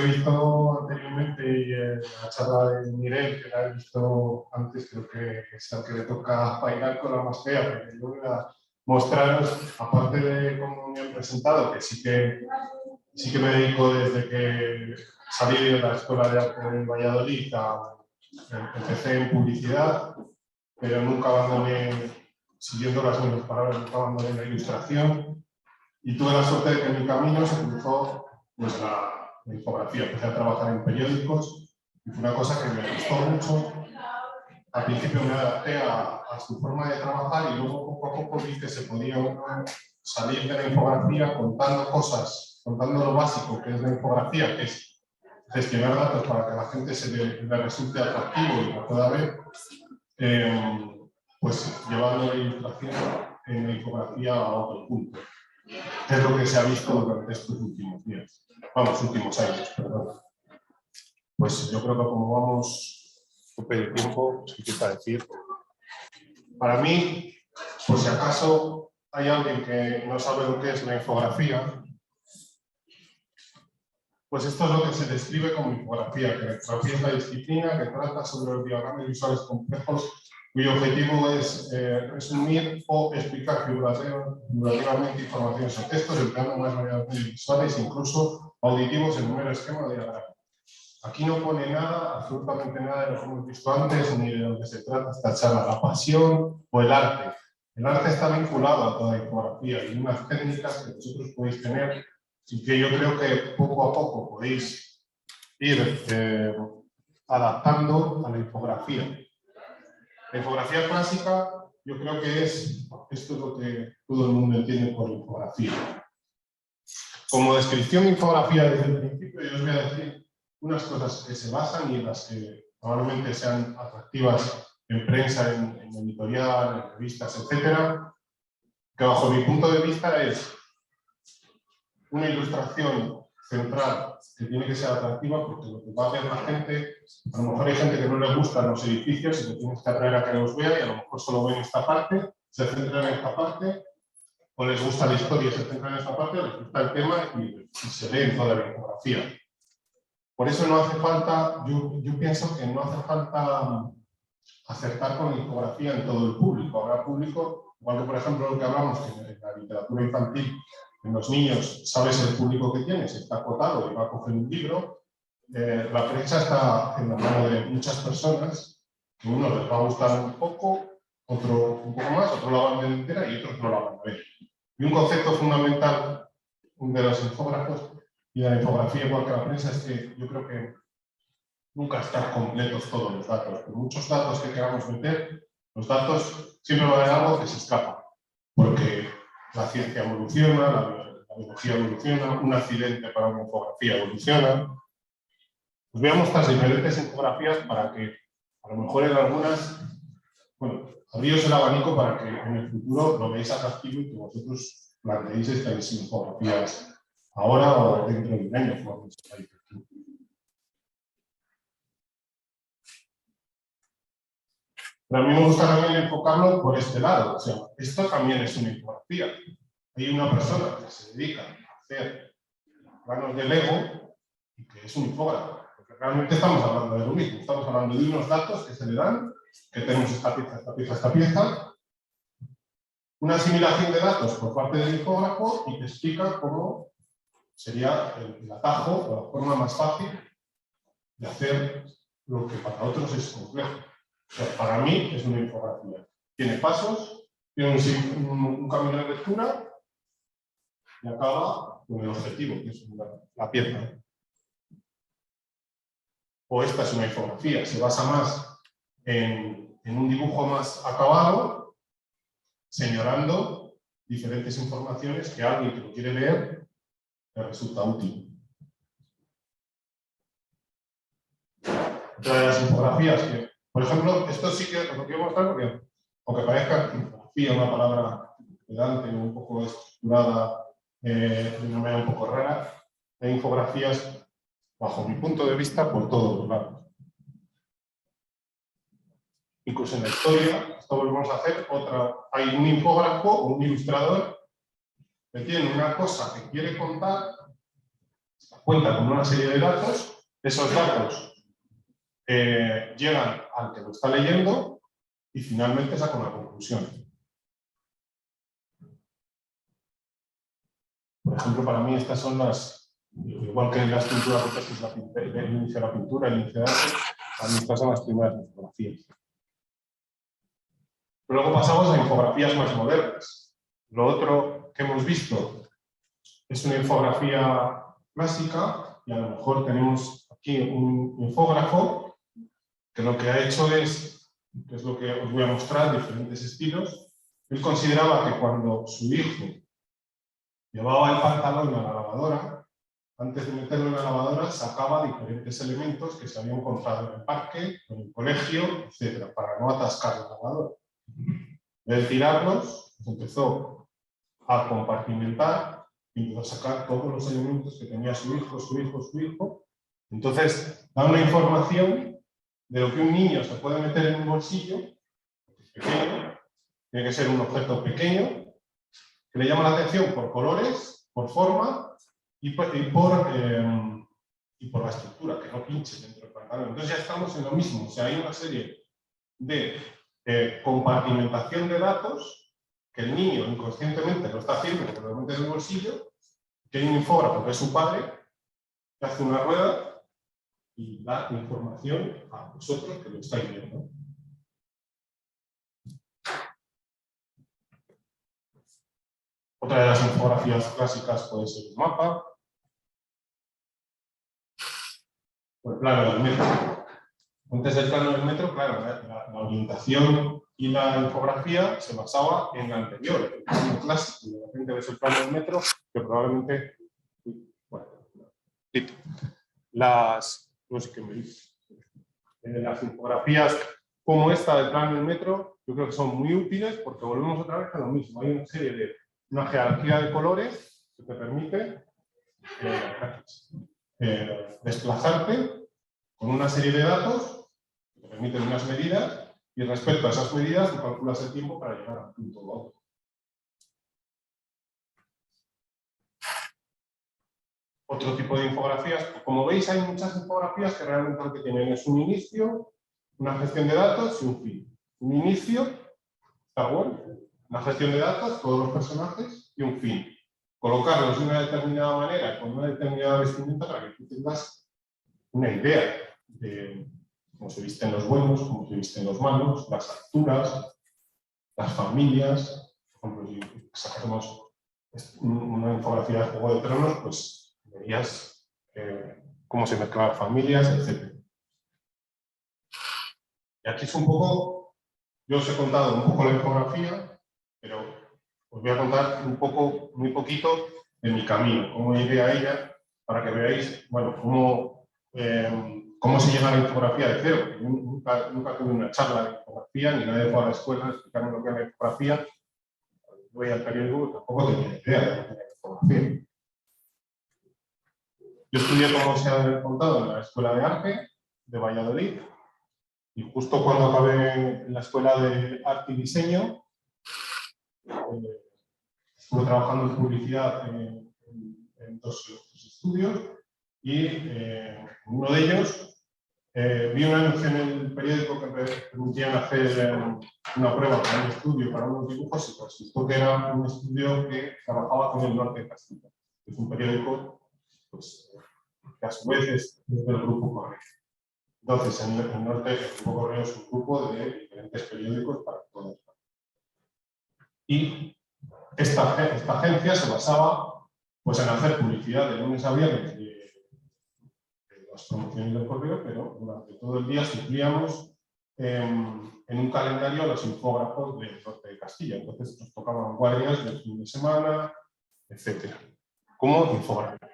visto anteriormente y la charla de Miguel, que la he visto antes, creo que es al que le toca bailar con la más fea, porque yo voy a mostraros, aparte de cómo me han presentado, que sí que me dedico desde que salí de la Escuela de Arte de Valladolid, empecé en publicidad, pero nunca abandoné, siguiendo las mismas palabras, nunca abandoné la ilustración, y tuve la suerte de que en mi camino se cruzó pues, la infografía. Empecé a trabajar en periódicos y fue una cosa que me gustó mucho. Al principio me adapté a su forma de trabajar y luego poco a poco vi que se podía salir de la infografía contando cosas, contando lo básico que es la infografía, que es gestionar datos para que la gente se le resulte atractivo y lo pueda ver, pues llevando la ilustración en la infografía a otro punto. Es lo que se ha visto durante estos últimos días. Vamos, últimos años, perdón. Pues yo creo que como vamos tope de tiempo, se empieza a decir. Para mí, por si acaso hay alguien que no sabe lo que es la infografía, pues esto es lo que se describe como infografía, que la infografía es la disciplina que trata sobre los diagramas visuales complejos cuyo objetivo es resumir o explicar figurativamente informaciones o textos empleando más variables visuales, incluso auditivos en un mero esquema de diagrama. Aquí no pone nada, absolutamente nada de lo que hemos visto antes, ni de lo que se trata esta charla, la pasión o el arte. El arte está vinculado a toda la infografía y unas técnicas que vosotros podéis tener y que yo creo que poco a poco podéis ir adaptando a la infografía. La infografía clásica, yo creo que esto es lo que todo el mundo entiende por infografía. Como descripción de infografía desde el principio, yo os voy a decir unas cosas que se basan y en las que probablemente sean atractivas en prensa, en editorial, en revistas, etcétera, que bajo mi punto de vista es una ilustración central que tiene que ser atractiva porque lo que va a hacer la gente, a lo mejor hay gente que no le gustan los edificios y que tienes que atraer a que los vea y a lo mejor solo ven esta parte, se centran en esta parte, o les gusta la historia y se centran en esta parte, o les gusta el tema y se leen toda la infografía. Por eso no hace falta, yo pienso que no hace falta acertar con la infografía en todo el público. Habrá público, igual que por ejemplo lo que hablamos que en la literatura infantil, en los niños sabes el público que tienes, está acotado y va a coger un libro. La prensa está en la mano de muchas personas, que uno les va a gustar un poco, otro un poco más, otro la van a ver entera y otros no la van a ver. Y un concepto fundamental de los infógrafos y de la infografía igual que la prensa es que yo creo que nunca están completos todos los datos. Por muchos datos que queramos meter, los datos siempre va a haber algo que se escapa, porque la ciencia evoluciona, la biología evoluciona, un accidente para una infografía evoluciona. Os voy a mostrar diferentes infografías para que, a lo mejor en algunas, bueno, abríos el abanico para que en el futuro lo veáis atractivo y que vosotros planteéis estas infografías ahora o dentro de un año, como estáis aquí. Pero a mí me gusta también enfocarlo por este lado. O sea, esto también es una infografía. Hay una persona que se dedica a hacer planos de Lego y que es un infógrafo. Porque realmente estamos hablando de lo mismo. Estamos hablando de unos datos que se le dan, que tenemos esta pieza, esta pieza, esta pieza. Una asimilación de datos por parte del infógrafo y te explica cómo sería el atajo o la forma más fácil de hacer lo que para otros es complejo. O sea, para mí es una infografía. Tiene pasos, tiene un camino de lectura y acaba con el objetivo, que es la pieza. O esta es una infografía, se basa más en un dibujo más acabado, señalando diferentes informaciones que a alguien que lo quiere leer le resulta útil. Otra de las infografías que, por ejemplo, esto sí que os lo quiero mostrar porque, aunque parezca infografía una palabra pedante, un poco estructurada, de una manera un poco rara, hay infografías, bajo mi punto de vista, por todos los lados. Incluso en la historia, esto volvemos a hacer otra. Hay un infógrafo o un ilustrador que tiene una cosa que quiere contar cuenta con una serie de datos, esos datos llegan al que lo está leyendo y finalmente saca una conclusión. Por ejemplo, para mí estas son las, igual que en las pinturas rotas, que es el inicio de la pintura, el inicio de arte, para mí estas son las primeras fotografías. Luego pasamos a infografías más modernas. Lo otro que hemos visto es una infografía clásica y a lo mejor tenemos aquí un infógrafo que lo que ha hecho es, que es lo que os voy a mostrar, diferentes estilos. Él consideraba que cuando su hijo llevaba el pantalón a la lavadora, antes de meterlo en la lavadora sacaba diferentes elementos que se había encontrado en el parque, en el colegio, etc., para no atascar la lavadora. En vez de tirarlos, empezó a compartimentar y empezó a sacar todos los elementos que tenía su hijo, su hijo, su hijo. Entonces, da una información de lo que un niño se puede meter en un bolsillo, pequeño, tiene que ser un objeto pequeño, que le llama la atención por colores, por forma y por la estructura, que no pinche dentro del pantalón. Entonces ya estamos en lo mismo, o sea, hay una serie de compartimentación de datos que el niño inconscientemente lo está haciendo porque lo mete en el bolsillo, que hay un infógrafo que es su padre, que hace una rueda y da información a vosotros que lo estáis viendo. Otra de las infografías clásicas puede ser un mapa, o el plano del metro. Antes del plano del metro, claro, la orientación y la infografía se basaba en la anterior, el plano clásico. De repente ves el plano del metro, que probablemente... Bueno, no sé qué me dice. Las infografías como esta del plano del metro, yo creo que son muy útiles porque volvemos otra vez a lo mismo. Hay una serie de... una jerarquía de colores que te permite desplazarte con una serie de datos que te permiten unas medidas y respecto a esas medidas tú calculas el tiempo para llegar al punto u otro. Otro tipo de infografías, como veis hay muchas infografías que realmente lo que tienen es un inicio, una gestión de datos y un fin. Un inicio, está bueno, una gestión de datos, todos los personajes y un fin. Colocarlos de una determinada manera, con una determinada vestimenta para que tú tengas una idea de cómo se visten los buenos, cómo se visten los malos, las alturas, las familias. Por ejemplo, si sacamos una infografía de Juego de Tronos, pues verías cómo se mezclan familias, etc. Y aquí es un poco, yo os he contado un poco la infografía, pero os voy a contar un poco, muy poquito, de mi camino, cómo llegué a ella, para que veáis, bueno, cómo se llega a la infografía de cero. Yo nunca tuve una charla de infografía, ni nadie fue a la escuela a explicarme lo que era la infografía. Voy al periódico, tampoco tenía idea de lo que era la infografía. Yo estudié, como os he contado, en la Escuela de Arte de Valladolid, y justo cuando acabé en la Escuela de Arte y Diseño, estuve trabajando en publicidad en dos estudios, y en uno de ellos vi un anuncio en el periódico que me permitían hacer una prueba para un estudio, para unos dibujos, y resultó que era un estudio que trabajaba con el Norte de Castilla. Es un periódico, pues, que a su vez es del Grupo Correo. Entonces, en el norte, el Grupo Correo es un grupo de diferentes periódicos para toda España. Y esta agencia se basaba, pues, en hacer publicidad de lunes a viernes de las promociones del correo, pero durante todo el día suplíamos en un calendario los infógrafos del norte de Castilla. Entonces nos tocaban guardias del fin de semana, etc. Como infografía.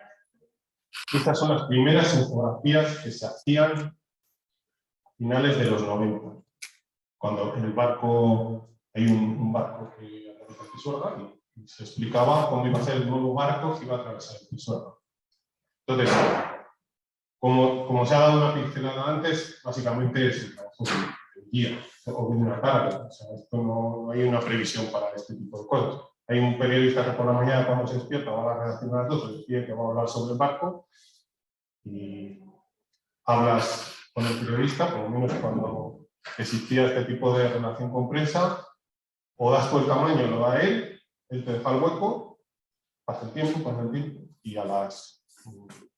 Estas son las primeras infografías que se hacían a finales de los 90, cuando en el barco, hay un barco que atraviesa el Pisuerga y se explicaba cómo iba a ser el nuevo barco que iba a atravesar el Pisuerga. Entonces, como se ha dado una pincelada antes, básicamente es el trabajo del día o de una tarde. O sea, esto no hay una previsión para este tipo de cosas. Hay un periodista que por la mañana cuando se despierta va a la redacción a las 12 y decide que va a hablar sobre el barco y hablas con el periodista, por lo menos cuando existía este tipo de relación con prensa, o das tú el tamaño, lo da él te deja el hueco, pasa el tiempo, y a las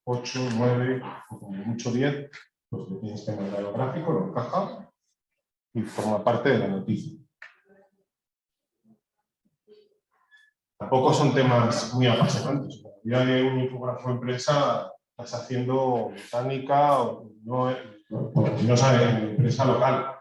8, 9, o como mucho 10, pues le tienes que mandar el gráfico, lo encaja y forma parte de la noticia. Tampoco son temas muy apasionantes. La vida de un infógrafo en prensa estás haciendo botánica o no en empresa local.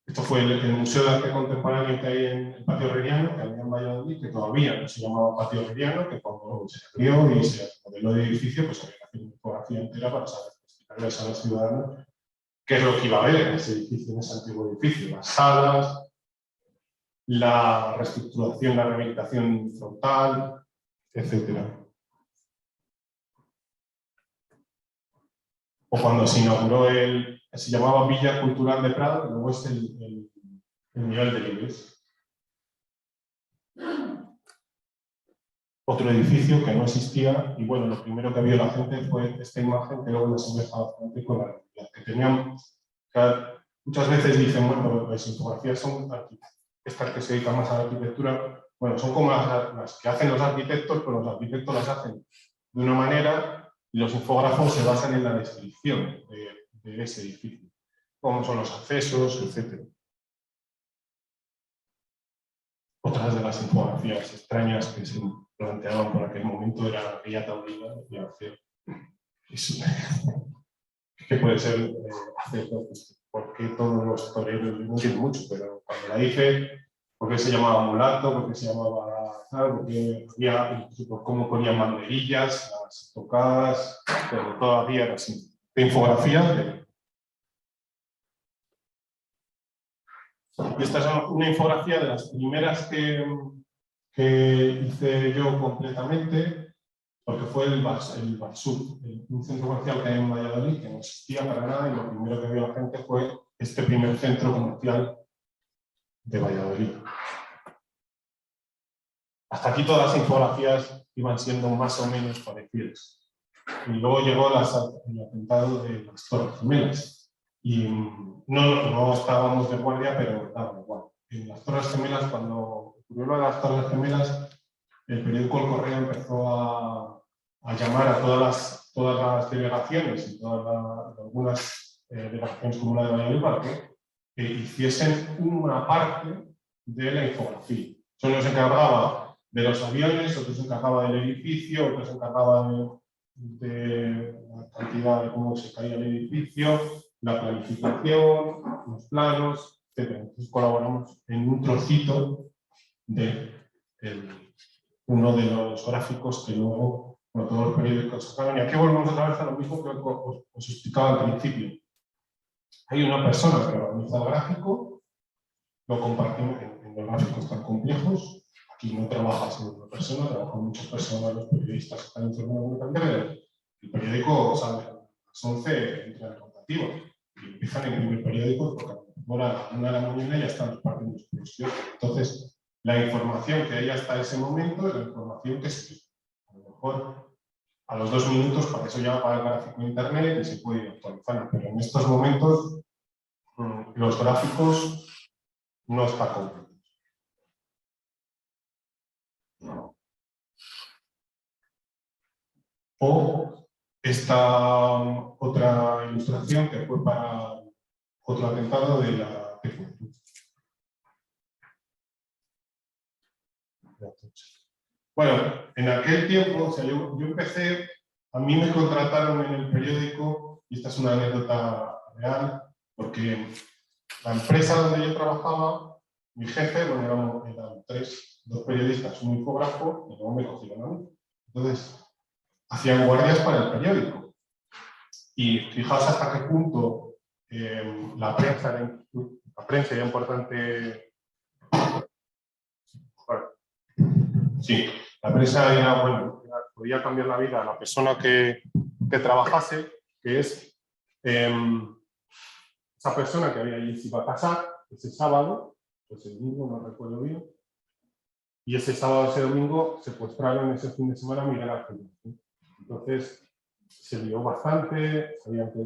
Esto fue el Museo de Arte Contemporáneo que hay en el Patio Herreriano, que había en Valladolid, que todavía no se llamaba Patio Herreriano, que cuando se abrió y se modeló de edificio, pues había que hacer una infografía entera para saber explicarles a los ciudadanos qué es lo que iba a haber en ese edificio, en ese antiguo edificio, las salas, la reestructuración, la rehabilitación frontal, etc. O cuando se inauguró se llamaba Villa Cultural de Prado, que luego es el nivel de Libres. Otro edificio que no existía, y bueno, lo primero que vio la gente fue esta imagen que luego la asemeja bastante con la realidad que tenían. Muchas veces dicen, bueno, las infografías son estas que se dedican más a la arquitectura, bueno, son como las que hacen los arquitectos, pero los arquitectos las hacen de una manera y los infógrafos se basan en la descripción de ese edificio, cómo son los accesos, etc. Otras de las infografías extrañas que se planteaban por aquel momento era aquella tablilla y hacer que puede ser hacer porque todos los toreros, no entiendo mucho, pero cuando la hice, porque se llamaba mulato, porque se llamaba porque había, por cómo ponían banderillas, las tocadas, pero todavía era así. De infografía. Y esta es una infografía de las primeras que hice yo completamente, porque fue el Barsur, un centro comercial que hay en Valladolid, que no existía para nada, y lo primero que vio la gente fue este primer centro comercial de Valladolid. Hasta aquí todas las infografías iban siendo más o menos parecidas. Y luego llegó el atentado de las Torres Gemelas. Y no estábamos de guardia, pero daba igual. En las Torres Gemelas, cuando ocurrió lo de las Torres Gemelas, el periódico El Correo empezó a llamar a todas las delegaciones y algunas delegaciones como la de Valladolid para que hiciesen una parte de la infografía. Solo se encargaba de los aviones, otro se encargaba del edificio, otro se encargaba de la cantidad de cómo se caía el edificio, la planificación, los planos, etc. Entonces colaboramos en un trocito de uno de los gráficos que luego todos los periódicos sacaron. Y aquí volvemos otra vez a lo mismo que os explicaba al principio. Hay una persona que organiza el gráfico, lo compartimos en los gráficos tan complejos. Aquí no trabaja solo una persona, trabajan muchas personas, los periodistas que están informando también. El periódico sale a las 11, entra en rotativa y empiezan a imprimir periódicos porque a una de la mañana ya están repartiendo su producción. Entonces, la información que hay hasta ese momento es la información que se a lo mejor a los 2 minutos, para eso ya para el gráfico de internet y se puede ir actualizando. Pero en estos momentos los gráficos no están completos. O esta otra ilustración que fue para otro atentado de la T-Cultura. Bueno, en aquel tiempo, o sea, yo empecé, a mí me contrataron en el periódico, y esta es una anécdota real, porque la empresa donde yo trabajaba, mi jefe, bueno, eran 2 periodistas, un infógrafo, y luego me cogieron a mí. Entonces, hacían guardias para el periódico. Y fijaos hasta qué punto la prensa era importante. Bueno, sí, la prensa era, bueno, podía cambiar la vida a la persona que trabajase, que es esa persona que había allí se iba a casar, ese sábado, pues el domingo, no recuerdo bien, y ese sábado, ese domingo, secuestraron ese fin de semana a Miguel Ángel. Entonces, se lió bastante, sabían que,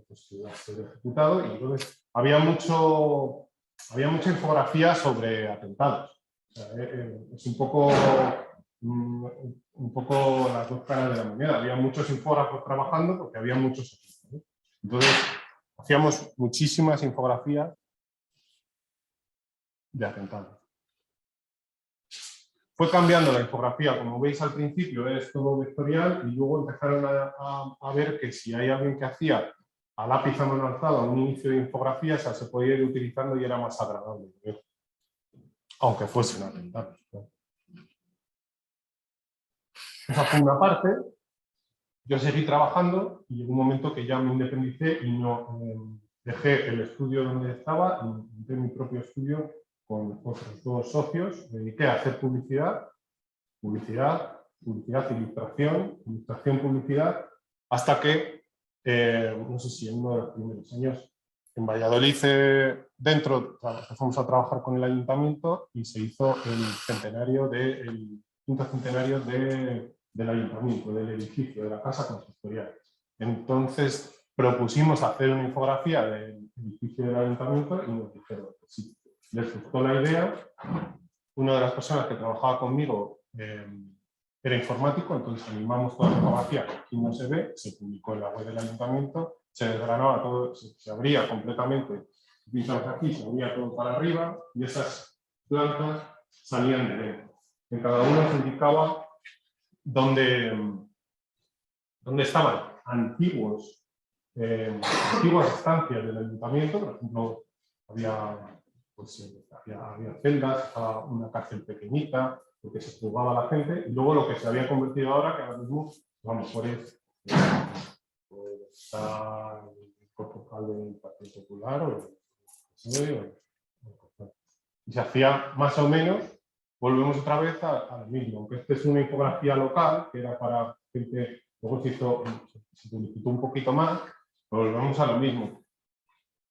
pues, iba a ser ejecutado, y entonces había mucha infografía sobre atentados. O sea, es un poco las dos caras de la moneda. Había muchos infógrafos trabajando porque había muchos atentados, ¿no? Entonces, hacíamos muchísimas infografías de atentados. Fue cambiando la infografía, como veis al principio es todo vectorial, y luego empezaron a ver que si hay alguien que hacía a lápiz a mano alzada un inicio de infografía, esa se podía ir utilizando y era más agradable, aunque fuese un atentado. Esa fue una parte. Yo seguí trabajando y llegó un momento que ya me independicé y no dejé el estudio donde estaba y monté mi propio estudio con otros 2 socios. Me dediqué a hacer publicidad, ilustración, publicidad, hasta que, no sé si en uno de los primeros años, en Valladolid, empezamos a trabajar con el ayuntamiento y se hizo el quinto centenario del ayuntamiento, del edificio, de la casa consistorial. Entonces propusimos hacer una infografía del edificio del ayuntamiento y nos dijeron que sí. Les gustó la idea. Una de las personas que trabajaba conmigo era informático, entonces animamos toda la infografía, que aquí no se ve, se publicó en la web del ayuntamiento, se desgranaba todo, se abría completamente, pintamos aquí, se abría todo para arriba y esas plantas salían de dentro. En cada uno se indicaba dónde estaban antiguas estancias del ayuntamiento. Por ejemplo, había celdas, una cárcel pequeñita, porque se jugaba la gente, y luego lo que se había convertido ahora, que ahora mismo a lo mejor está el corporal del Partido Popular y se hacía más o menos. Volvemos otra vez a lo mismo, aunque esta es una infografía local, que era para gente, luego se publicitó un poquito más, pero volvemos a lo mismo.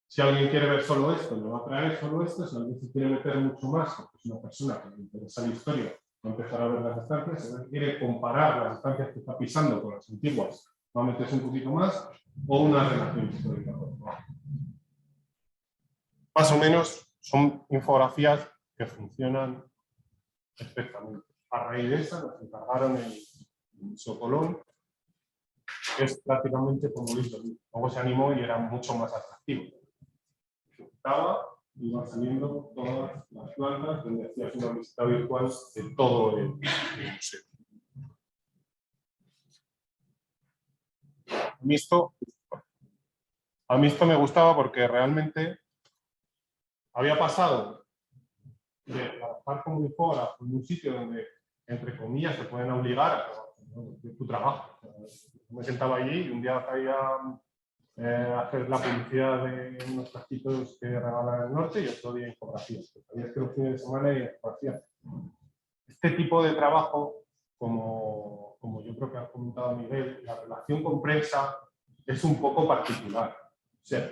Si alguien quiere ver solo esto, le va a traer solo esto. Si alguien se quiere meter mucho más, porque es una persona que le interesa la historia, va a empezar a ver las estancias. Si alguien quiere comparar las estancias que está pisando con las antiguas, va a meterse un poquito más, o una relación histórica. Más o menos son infografías que funcionan perfectamente. A raíz de esa nos encargaron el Museo Colón, que es prácticamente como listo. Luego se animó y era mucho más atractivo. Iban saliendo todas las plantas donde hacías una visita virtual de todo el museo. A mí esto me gustaba porque realmente había pasado de trabajar como infógrafo en un sitio donde, entre comillas, te pueden obligar a tu trabajo. Me sentaba allí y un día caía hacer la publicidad de unos taquitos que regalan en el norte y otro día infografías. Sabías que los fines de semana hay infografías. Este tipo de trabajo, como yo creo que ha comentado Miguel, la relación con prensa es un poco particular. O sea,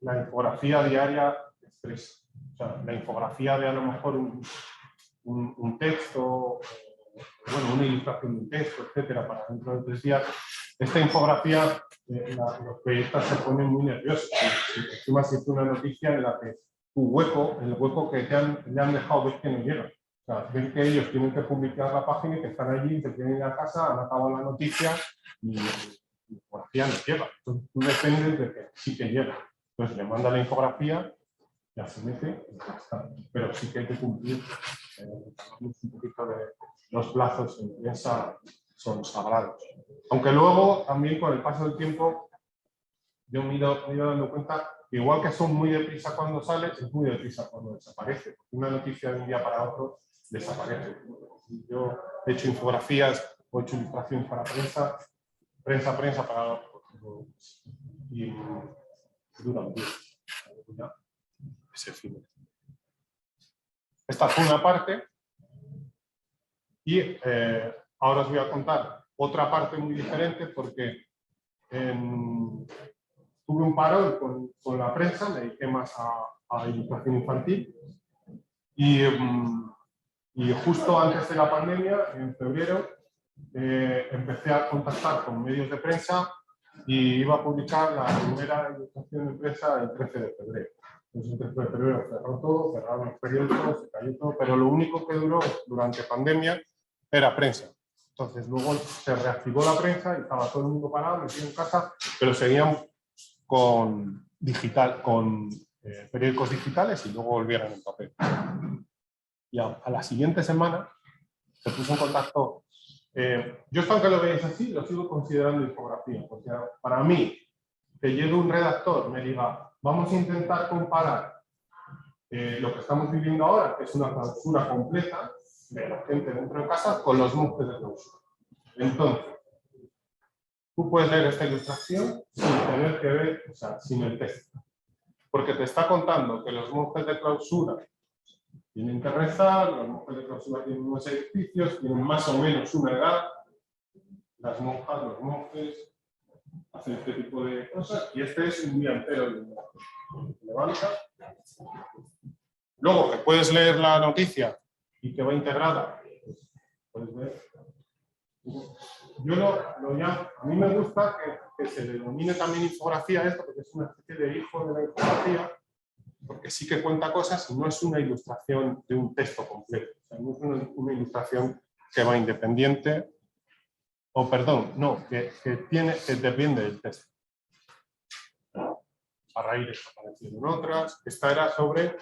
la infografía diaria expresa. O sea, la infografía de a lo mejor un texto, bueno, una ilustración de un texto, etcétera, para dentro de 3 días. Esta infografía, los periodistas se ponen muy nerviosos. Encima si es una noticia en la que el hueco que le han dejado, ves que no llega. O sea, ven que ellos tienen que publicar la página y que están allí, se quieren ir a casa, han acabado la noticia y la infografía no llega. Entonces tú dependes de que sí que llega. Entonces le manda la infografía, ya se mete y ya está. Pero sí que hay que cumplir un poquito de los plazos en prensa. Son sagrados. Aunque luego, también con el paso del tiempo, yo me he ido dando cuenta que igual que son muy deprisa cuando sale, es muy deprisa cuando desaparece. Una noticia de un día para otro desaparece. Yo he hecho infografías, o he hecho ilustraciones para prensa para... y dura un día. Ese fin. Esta fue una parte y ahora os voy a contar otra parte muy diferente porque tuve tuve un parón con la prensa, me dediqué más a ilustración infantil y justo antes de la pandemia, en febrero, empecé a contactar con medios de prensa y iba a publicar la primera ilustración de prensa el 13 de febrero. Entonces, el 13 de febrero cerró todo, cerraron los periódicos, se cayó todo, pero lo único que duró durante pandemia era prensa. Entonces luego se reactivó la prensa y estaba todo el mundo parado, metido en casa, pero seguían con periódicos digitales y luego volvieron en papel. Y a la siguiente semana se puso en contacto. Yo esto, aunque lo veáis así, lo sigo considerando infografía, porque para mí, que llegue un redactor me diga, vamos a intentar comparar lo que estamos viviendo ahora, que es una clausura completa de la gente dentro de casa, con los monjes de clausura. Entonces, tú puedes leer esta ilustración sin tener que ver, o sea, sin el texto, porque te está contando que los monjes de clausura tienen que rezar, los monjes de clausura tienen unos edificios, tienen más o menos una edad, las monjas, los monjes hacen este tipo de cosas, y este es un día entero de levanta. Luego, que puedes leer la noticia y que va integrada, pues puedes ver. Yo lo llamo, a mí me gusta que se denomine también infografía esto, porque es una especie de hijo de la infografía, porque sí que cuenta cosas y no es una ilustración de un texto completo. O sea, no es una ilustración que va independiente, o perdón, no, que depende del texto. A raíz de esto aparecieron otras. Esta era sobre,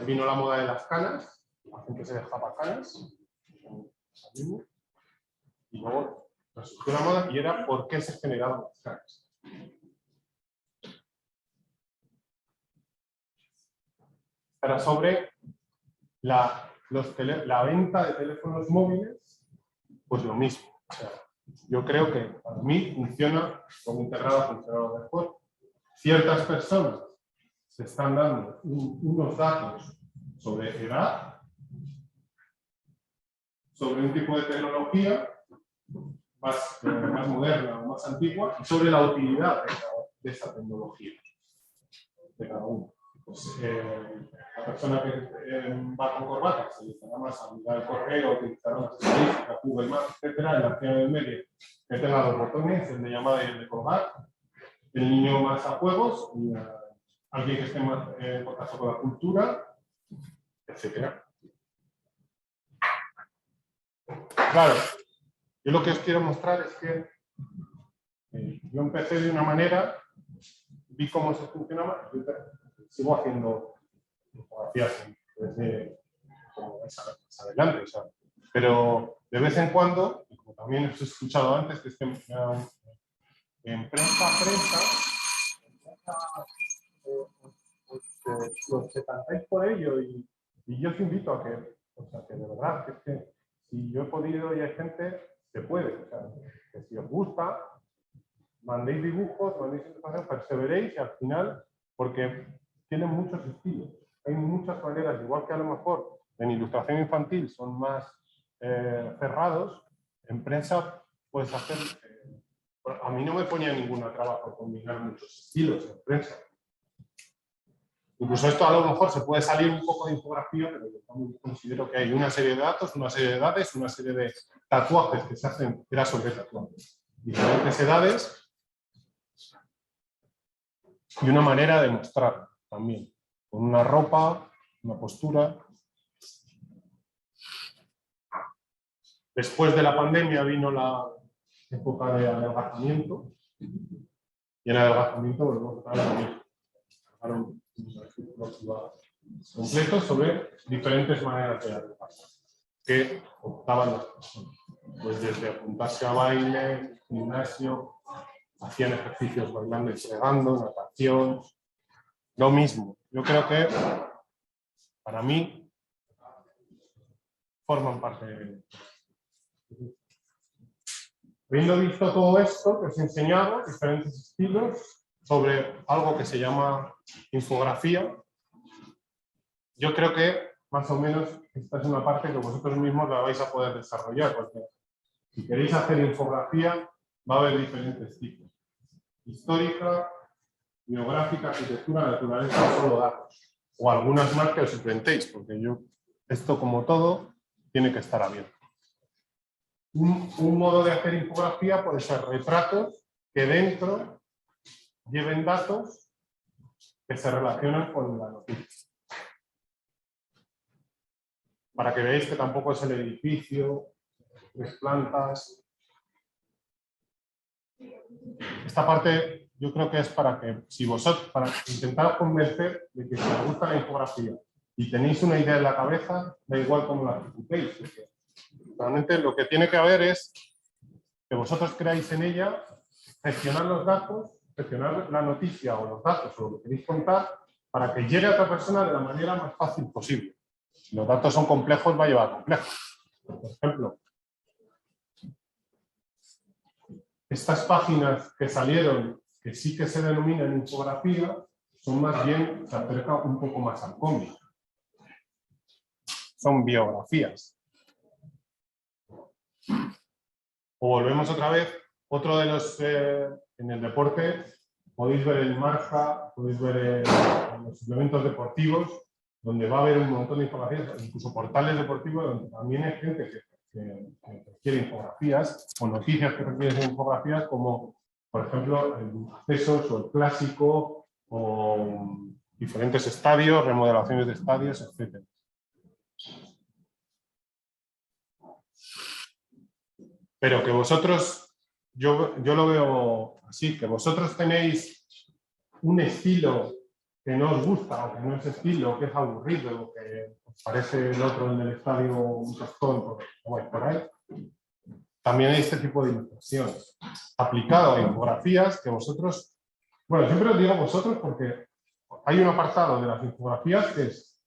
vino la moda de las canas, la gente se dejaba canas, y luego surgió la moda y era por qué se generaban las canas. Era sobre la venta de teléfonos móviles, pues lo mismo. O sea, yo creo que para mí funciona como integrado, funcionaba mejor. Ciertas personas se están dando unos datos sobre edad, sobre un tipo de tecnología más moderna o más antigua, y sobre la utilidad de esa tecnología de cada uno. Pues, la persona que va con corbata se dedicará más a mirar el correo, utilizará más estadísticas, Google Maps, etcétera. El anciano del medio que tenga los botones, el de llamada y el de colgar. El niño más a juegos, y alguien que esté más en contacto con la cultura, etcétera. Claro, yo lo que os quiero mostrar es que yo empecé de una manera, vi cómo se funcionaba, y sigo haciendo fotografías desde como más adelante, o sea, pero de vez en cuando, y como también os he escuchado antes, que en prensa, os decantáis por ello y yo os invito a que, o sea, que de verdad, que es que si yo he podido y hay gente, se puede, o sea, que si os gusta, mandéis dibujos, mandéis información, perseveréis y al final, porque tienen muchos estilos, hay muchas maneras, igual que a lo mejor en ilustración infantil son más cerrados, en prensa puedes hacer, a mí no me ponía ninguna trabajo combinar muchos estilos en prensa. Incluso esto a lo mejor se puede salir un poco de infografía, pero yo también considero que hay una serie de datos, una serie de edades, una serie de tatuajes que se hacen, era sobre tatuajes. Diferentes edades y una manera de mostrar también, con una ropa, una postura. Después de la pandemia vino la época de adelgazamiento y en adelgazamiento volvemos a ver un completo sobre diferentes maneras de adelgazar que optaban las personas. Pues desde apuntarse a baile, gimnasio, hacían ejercicios bailando y fregando, natación, lo mismo. Yo creo que para mí forman parte de... Habiendo visto todo esto que os he enseñado, diferentes estilos, sobre algo que se llama infografía, yo creo que más o menos esta es una parte que vosotros mismos la vais a poder desarrollar, porque si queréis hacer infografía va a haber diferentes tipos. histórica, biográfica, arquitectura, naturaleza, solo datos. O algunas más que os inventéis, porque esto como todo tiene que estar abierto. Un modo de hacer infografía puede ser retratos que dentro lleven datos que se relacionan con la noticia. Para que veáis que tampoco es el edificio, 3 plantas. Esta parte yo creo que es para que, para intentar convencer de que si os gusta la infografía y tenéis una idea en la cabeza, da igual cómo la ejecutéis. Realmente lo que tiene que haber es que vosotros creáis en ella, gestionar los datos, gestionar la noticia o los datos o lo que queréis contar para que llegue a otra persona de la manera más fácil posible. Si los datos son complejos, va a llevar complejos. Por ejemplo, estas páginas que salieron, que sí que se denominan infografía, son más bien, se acercan un poco más al cómic. Son biografías. O volvemos otra vez, otro de los, en el deporte, podéis ver el Marca, podéis ver en los suplementos deportivos, donde va a haber un montón de infografías, incluso portales deportivos, donde también hay gente que requiere infografías, o noticias que requieren infografías, como por ejemplo el accesos o el clásico, o diferentes estadios, remodelaciones de estadios, etc. Pero que vosotros, yo lo veo así, que vosotros tenéis un estilo que no os gusta, o que no es estilo, que es aburrido, o que os parece el otro en el estadio un tostón, por ahí. También hay este tipo de ilustraciones. Aplicado a infografías que vosotros, bueno, siempre os digo vosotros porque hay un apartado de las infografías que es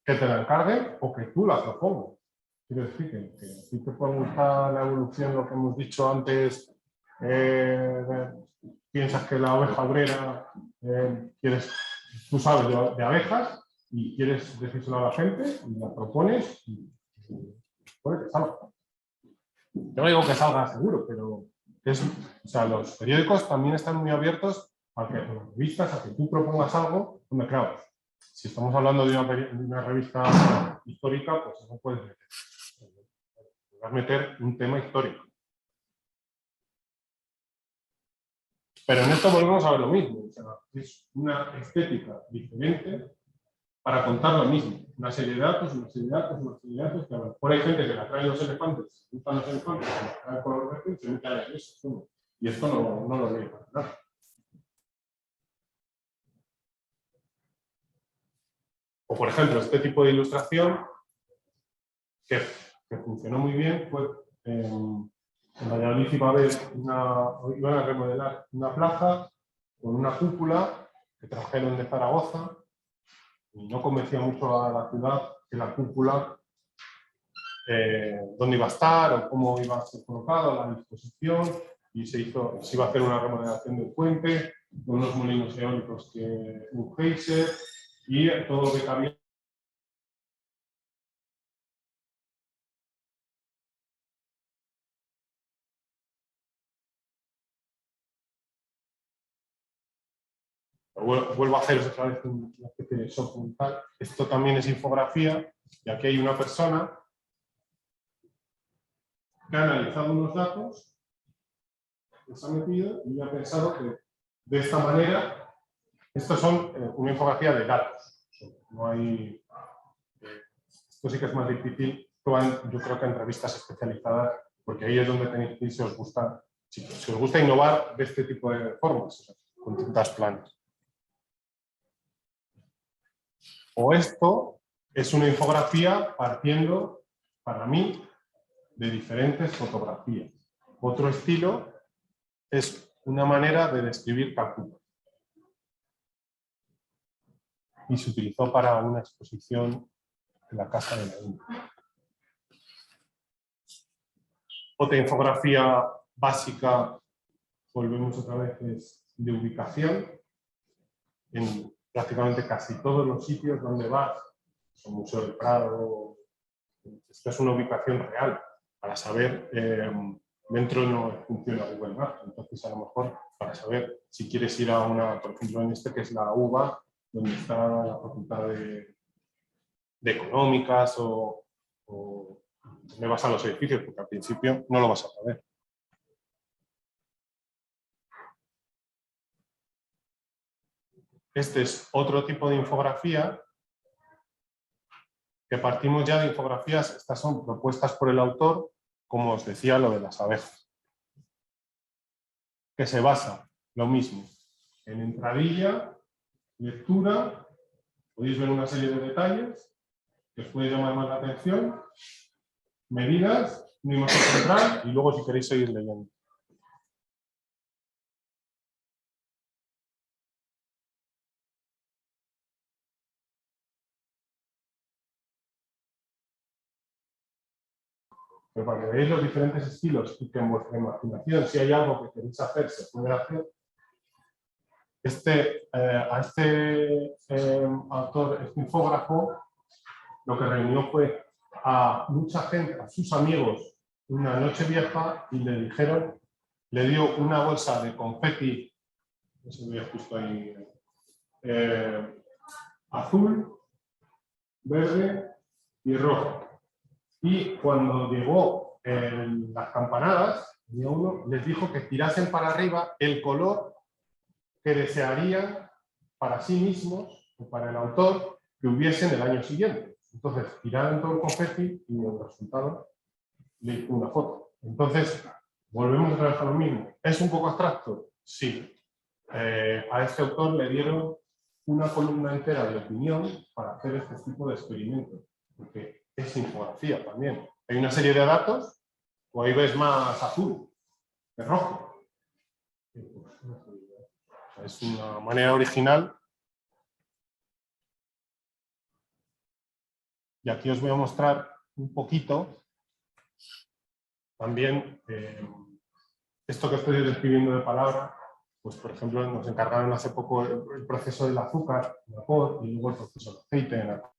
que te la encarguen o que tú la propongas. Quiero decir que si te puede gustar la evolución, lo que hemos dicho antes, piensas que la oveja obrera, tú sabes de abejas y quieres decírselo a la gente y la propones y puede que salga. Yo no digo que salga seguro, pero los periódicos también están muy abiertos a que las revistas, a que tú propongas algo, hombre, claro, si estamos hablando de una revista histórica, pues eso puedes meter. Vas a meter un tema histórico. Pero en esto volvemos a ver lo mismo. O sea, es una estética diferente para contar lo mismo. Una serie de datos, una serie de datos, una serie de datos, que a lo mejor hay gente que le atrae los elefantes, se gustan los elefantes, que le atrae el color verde y se mete a eso. Y esto no lo leo para nada. O por ejemplo, este tipo de ilustración que funcionó muy bien fue en Valladolid iban a remodelar una plaza con una cúpula que trajeron de Zaragoza y no convencía mucho a la ciudad que la cúpula dónde iba a estar o cómo iba a ser colocado, la disposición, y se iba a hacer una remodelación del puente, con unos molinos eólicos un geyser y todo lo que cabía. Vuelvo a hacer otra vez una especie de shot mental. Esto también es infografía, y aquí hay una persona que ha analizado unos datos, los ha metido y ha pensado que de esta manera, estos son una infografía de datos. No hay, esto sí que es más difícil, yo creo que en revistas especializadas, porque ahí es donde tenéis que ir si os gusta innovar de este tipo de formas, con tintas planas. O esto es una infografía partiendo, para mí, de diferentes fotografías. Otro estilo es una manera de describir Calcuta. Y se utilizó para una exposición en la Casa de la India. Otra infografía básica, volvemos otra vez, es de ubicación. En prácticamente casi todos los sitios donde vas, el Museo del Prado, esto es una ubicación real, para saber, dentro no funciona Google Maps, entonces a lo mejor para para saber si quieres ir a una, por ejemplo, en este que es la UBA, donde está la Facultad de Económicas o donde vas a los edificios, porque al principio no lo vas a saber. Este es otro tipo de infografía, que partimos ya de infografías, estas son propuestas por el autor, como os decía, lo de las abejas, que se basa, lo mismo, en entradilla, lectura, podéis ver una serie de detalles que os puede llamar más la atención, medidas, una imagen central y luego si queréis seguir leyendo. Pero para que veáis los diferentes estilos y que en vuestra imaginación, si hay algo que queréis hacer, se puede hacer. A este autor, este infógrafo, lo que reunió fue a mucha gente, a sus amigos, una noche vieja y le dijeron, le dio una bolsa de confeti, no sé si veía justo ahí, azul, verde y rojo. Y cuando llegó las campanadas, uno les dijo que tirasen para arriba el color que desearían para sí mismos o para el autor que hubiesen el año siguiente. Entonces, tiraron todo el confeti y el resultado le hizo una foto. Entonces, volvemos otra vez a lo mismo. ¿Es un poco abstracto? Sí. A este autor le dieron una columna entera de opinión para hacer este tipo de experimentos, porque es infografía también. Hay una serie de datos, o ahí ves más azul que rojo. Es una manera original. Y aquí os voy a mostrar un poquito también esto que estoy describiendo de palabra. Pues, por ejemplo, nos encargaron hace poco el proceso del azúcar en vapor y luego el proceso del aceite en vapor.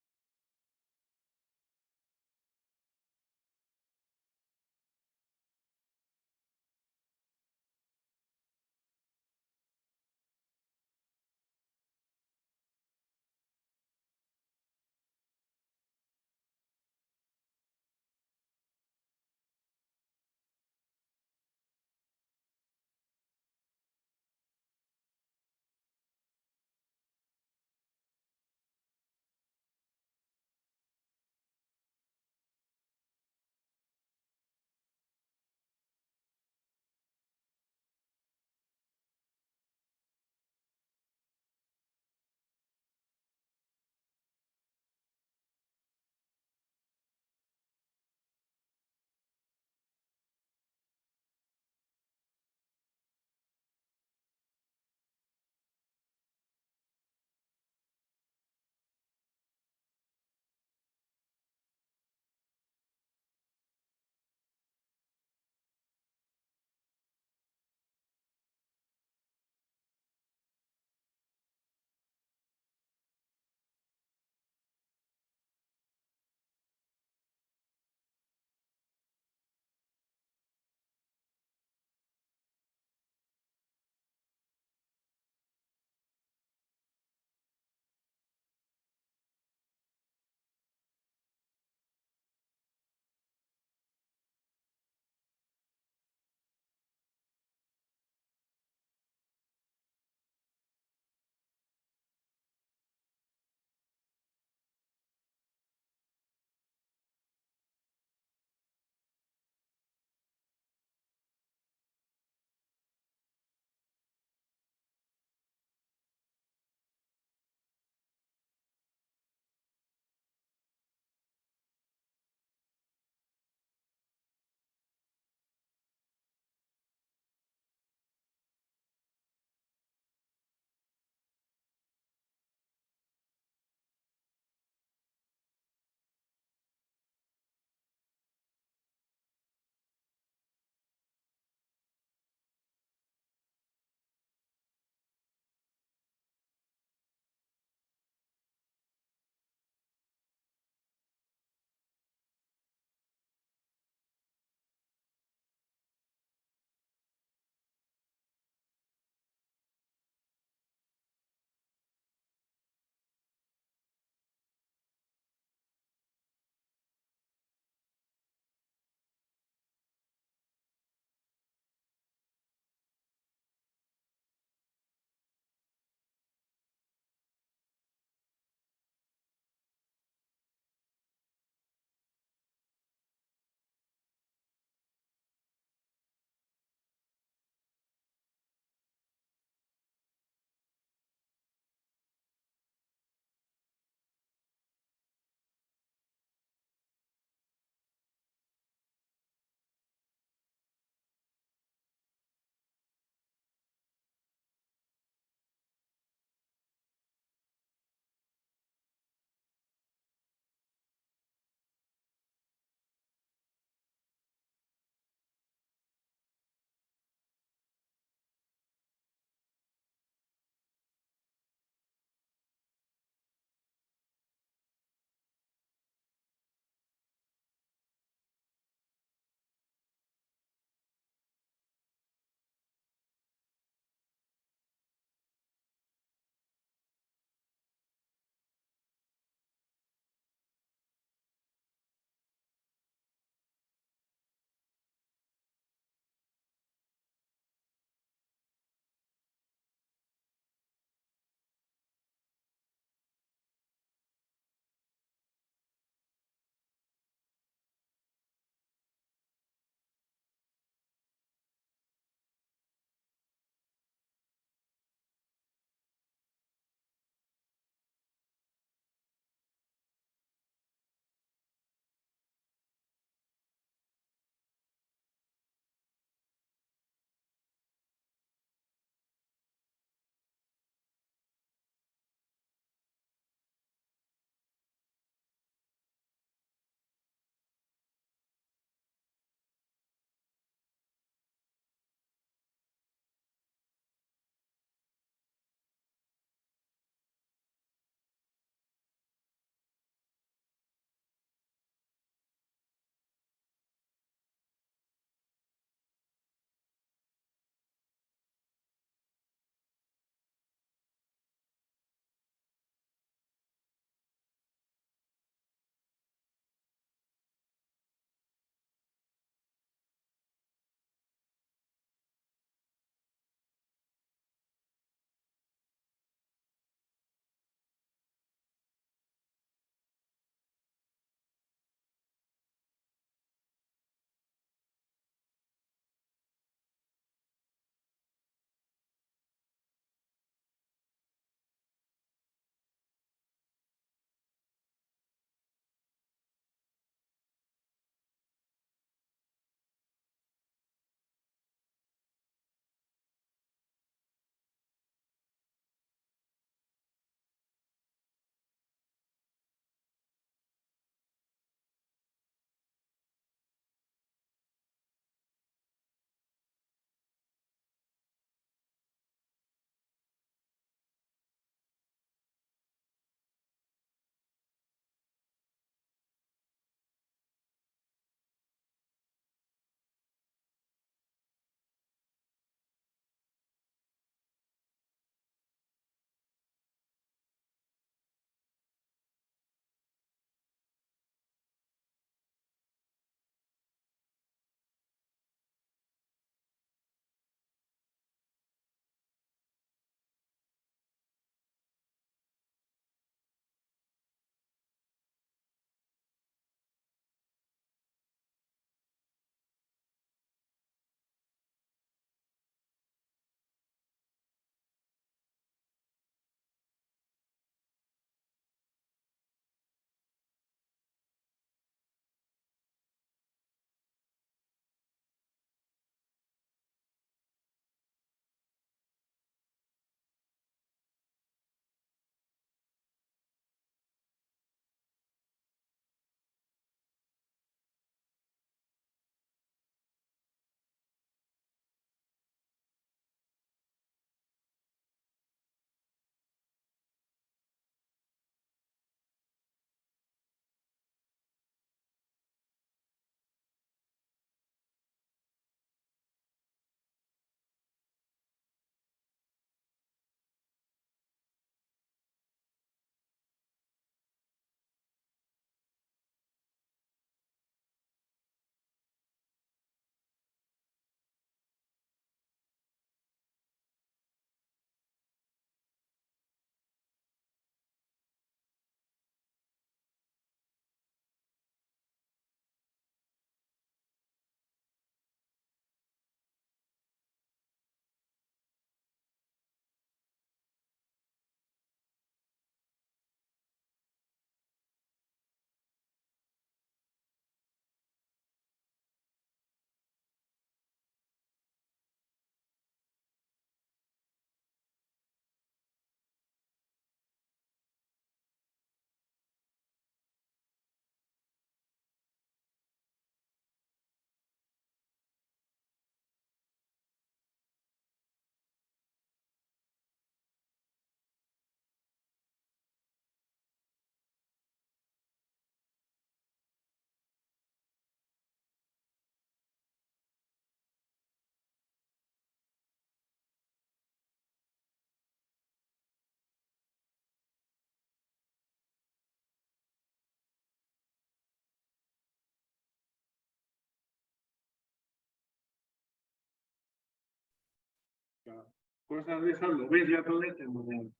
cosas de esas, lo ves ya todo en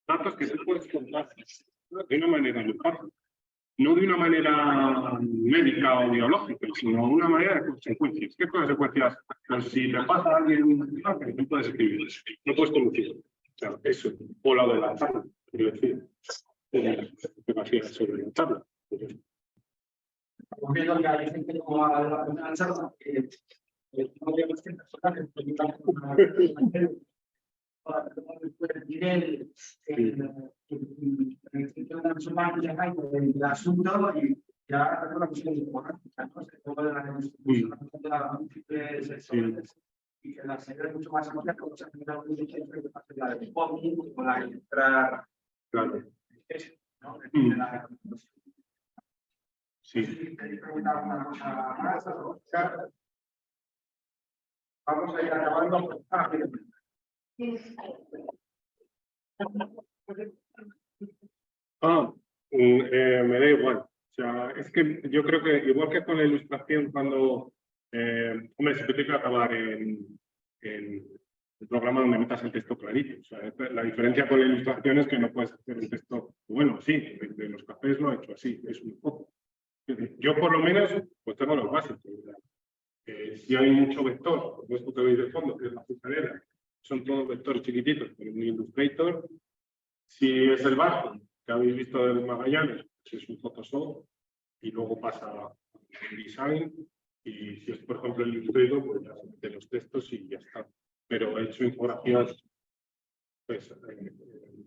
datos que tú puedes contar de una manera muy fácil. No de una manera médica o biológica, sino de una manera de consecuencias. ¿Qué consecuencias? Pues si le pasa a alguien, no puedes escribir eso, no puedes conducir. O sea, eso, o lo de la tabla, quiero decir, sobre la tabla. Viendo que hay gente como a la charla que no tiene personajes, el asunto y ya una cuestión importante, y que la serie es mucho más amplia como se ha tenido que pasa la de POMI, con la entrar, claro. ¿no? Sí. Vamos a ir acabando. Me da igual. O sea, es que yo creo que igual que con la ilustración, cuando hombre, se tiene que acabar en el programa donde metas el texto clarito. O sea, la diferencia con la ilustración es que no puedes hacer un texto, bueno, sí, de los cafés lo he hecho así, es un poco. Yo por lo menos pues tengo los básicos. Si hay mucho vector, como esto que veis de fondo, que es la escalera, son todos vectores chiquititos, pero en Illustrator, si es el barco que habéis visto del Magallanes, pues es un Photoshop y luego pasa a Design, y si es por ejemplo el Illustrator, pues ya de los textos y ya está. Pero he hecho infografías pues,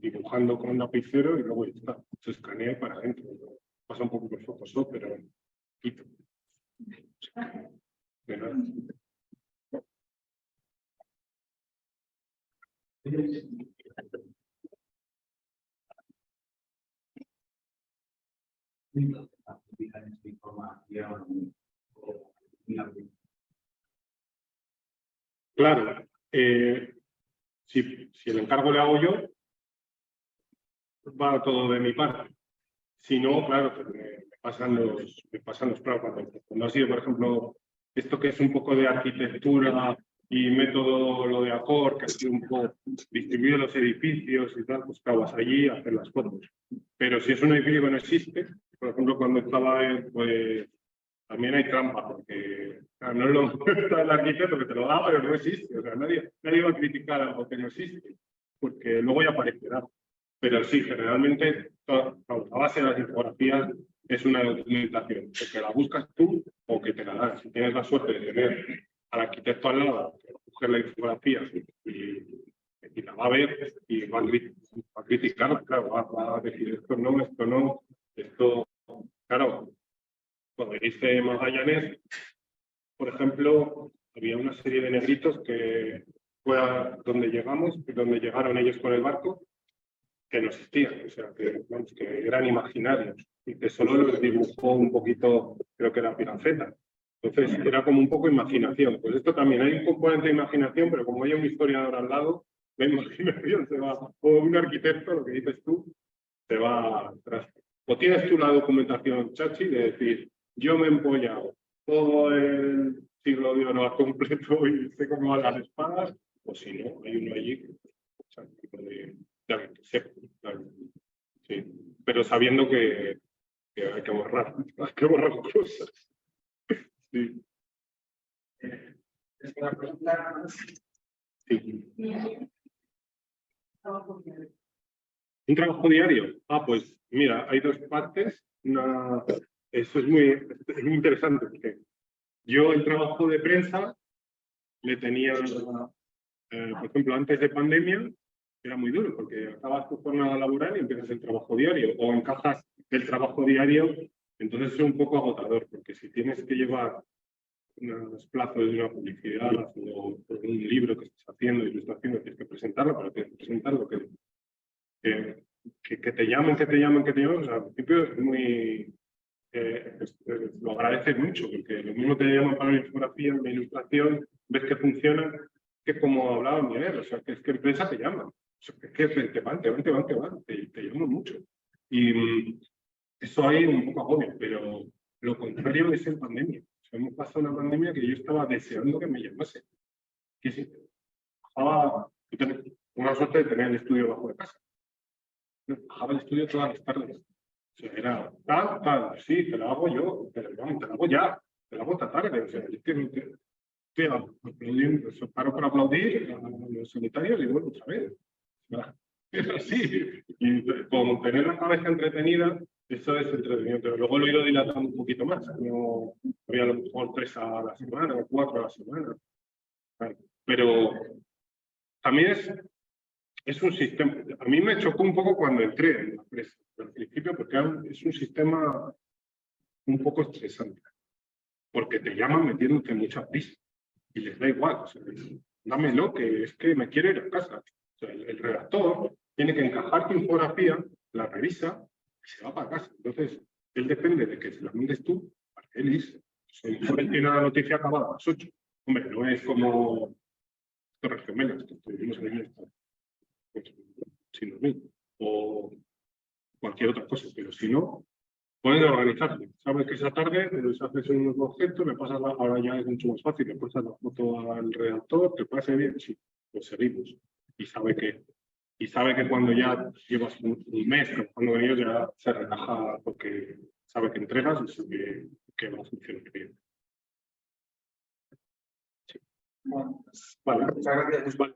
dibujando con un lapicero y luego ya está. Se escanea para adentro. Pasa un poco por Photoshop, pero quito. De nada. Claro, si el encargo le hago yo, va todo de mi parte. Si no, claro, pues me pasan los pruebas. Cuando ha sido, por ejemplo, esto que es un poco de arquitectura y método, lo de Accor, que ha sido un poco distribuido los edificios y tal, pues claro, vas allí a hacer las fotos. Pero si es un edificio que no existe, por ejemplo, cuando estaba, pues también hay trampa, porque claro, no es lo está el arquitecto que te lo da, pero no existe. O sea, nadie va a criticar algo que no existe, porque luego ya aparecerá. Pero sí, generalmente la base de las infografías es una documentación, o que la buscas tú o que te la dan. Si tienes la suerte de tener al arquitecto al lado, que coge la infografía y la va a ver y va a criticarla, claro, va a decir esto no, esto, claro. Cuando hice Magallanes, por ejemplo, había una serie de negritos que fue a donde llegamos, donde llegaron ellos con el barco, que no existían, o sea, que eran imaginarios y que solo los dibujó un poquito, creo que era Piraceta. Entonces, era como un poco imaginación. Pues esto también hay un componente de imaginación, pero como hay un historiador al lado, la imaginación se va, o un arquitecto, lo que dices tú, se va atrás. O tienes tú la documentación, Chachi, de decir, yo me he empollado todo el siglo de oro completo y sé cómo van las espadas, o si no, hay uno allí que sí, pero sabiendo que hay que borrar cosas. Sí. Sí. ¿Un trabajo diario? Pues mira, hay dos partes. Eso es muy interesante, porque yo el trabajo de prensa le tenía, por ejemplo, antes de pandemia, era muy duro, porque acabas tu jornada laboral y empiezas el trabajo diario, o encajas el trabajo diario, entonces es un poco agotador, porque si tienes que llevar unos plazos de una publicidad o un libro que estás haciendo, ilustración, tienes que presentarlo, pero tienes que presentarlo, que te llamen, o sea, al principio es muy... lo agradeces mucho, porque lo mismo te llaman para una infografía, una ilustración, ves que funciona, que como hablaba Miguel, o sea, que es que empresa te llaman, o sea, que es que te van, te llaman mucho. Y eso hay un poco agobio, pero lo contrario es en pandemia. O sea, hemos pasado una pandemia que yo estaba deseando que me llamase. Que Yo tengo una suerte de tener el estudio bajo de casa. Bajaba el estudio todas las tardes. O sea, era tal, sí, te lo hago yo, te lo hago ya, te lo hago esta tarde. O sea, es que estoy aplaudiendo, paro por aplaudir a los sanitarios y vuelvo otra vez. Es así. Y con tener la cabeza entretenida, eso es entretenido. Pero luego lo he ido dilatando un poquito más. No voy a lo mejor 3 a la semana o 4 a la semana. Pero también es un sistema. A mí me chocó un poco cuando entré en la empresa al principio, porque es un sistema un poco estresante. Porque te llaman metiéndote mucha prisa y les da igual. O sea, dámelo, que es que me quiero ir a casa. O sea, el redactor tiene que encajar tu infografía, la revisa y se va para casa. Entonces, él depende de que se la mandes tú, para que él dice. O él tiene la noticia acabada a las 8. Hombre, no es como Torres Gemelas, que estuvimos en el estado sin dormir, o cualquier otra cosa, pero si no, puedes organizarte. Sabes que esa tarde les haces un objeto, le pasas ahora ya es mucho más fácil, le pasas la foto al redactor, te parece bien, sí, pues seguimos. Y sabe que cuando ya llevas un mes trabajando con ellos ya se relaja porque sabe que entregas y sabe que va a funcionar bien. Sí. Bueno, Vale, muchas gracias. vale.